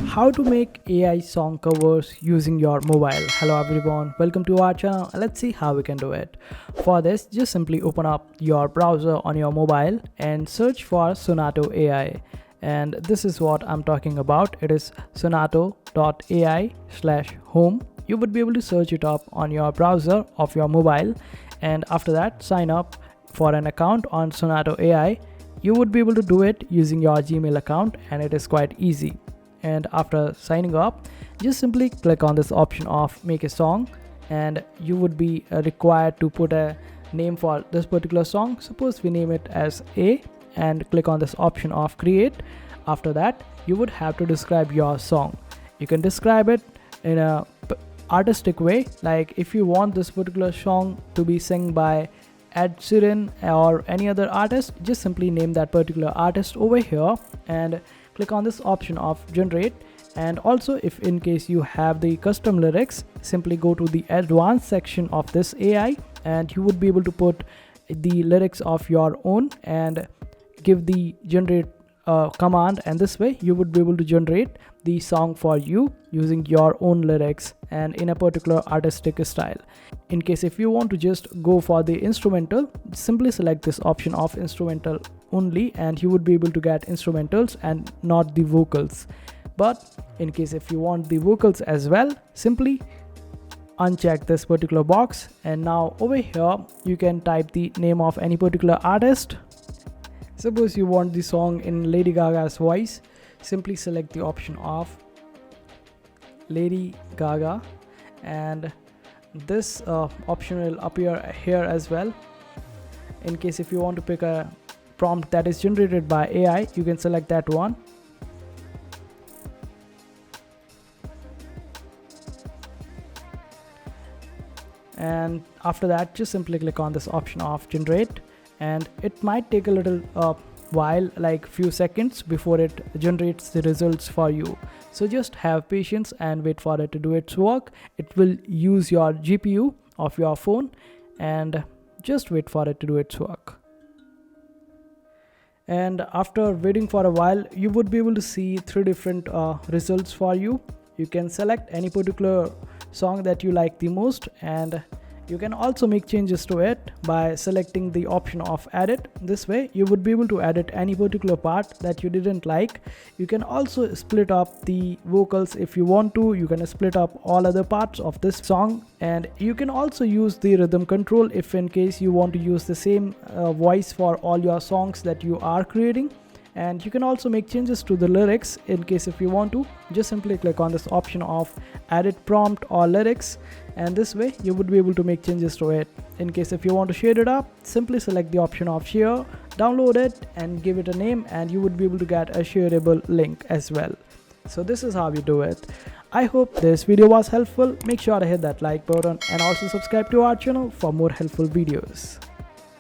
how to make AI song covers using your mobile. Hello everyone, welcome to our channel. Let's see how we can do it. For this, just simply open up your browser on your mobile and search for Sonato AI. And this is what I'm talking about. It is sonato.ai/home. You would be able to search it up on your browser of your mobile, and after that sign up for an account on Sonato AI. You would be able to do it using your Gmail account, and it is quite easy. And after signing up, just simply click on this option of make a song, and you would be required to put a name for this particular song. Suppose we name it as A, and click on this option of create. After that, you would have to describe your song. You can describe it in a artistic way, like if you want this particular song to be sung by Ed Sheeran or any other artist, just simply name that particular artist over here and click on this option of generate. And also, if in case you have the custom lyrics, simply go to the advanced section of this AI, and you would be able to put the lyrics of your own and give the generate command, and this way you would be able to generate the song for you using your own lyrics and in a particular artistic style. In case if you want to just go for the instrumental, simply select this option of instrumental only, and you would be able to get instrumentals and not the vocals. But in case if you want the vocals as well, simply uncheck this particular box, and now over here you can type the name of any particular artist. Suppose you want the song in Lady Gaga's voice, simply select the option of Lady Gaga, and this option will appear here as well. In case if you want to pick a prompt that is generated by AI, you can select that one. And after that, just simply click on this option of generate, and it might take a little while, like few seconds, before it generates the results for you. So just have patience and wait for it to do its work. It will use your GPU of your phone, and just wait for it to do its work. And after waiting for a while, you would be able to see three different results for you. You can select any particular song that you like the most, and you can also make changes to it by selecting the option of edit. This way you would be able to edit any particular part that you didn't like. You can also split up the vocals if you want to. You can split up all other parts of this song, and you can also use the rhythm control if in case you want to use the same voice for all your songs that you are creating. And you can also make changes to the lyrics in case if you want to. Just simply click on this option of edit prompt or lyrics, and this way you would be able to make changes to it. In case if you want to share it up, simply select the option of share, download it and give it a name, and you would be able to get a shareable link as well. So this is how you do it. I hope this video was helpful. Make sure to hit that like button and also subscribe to our channel for more helpful videos.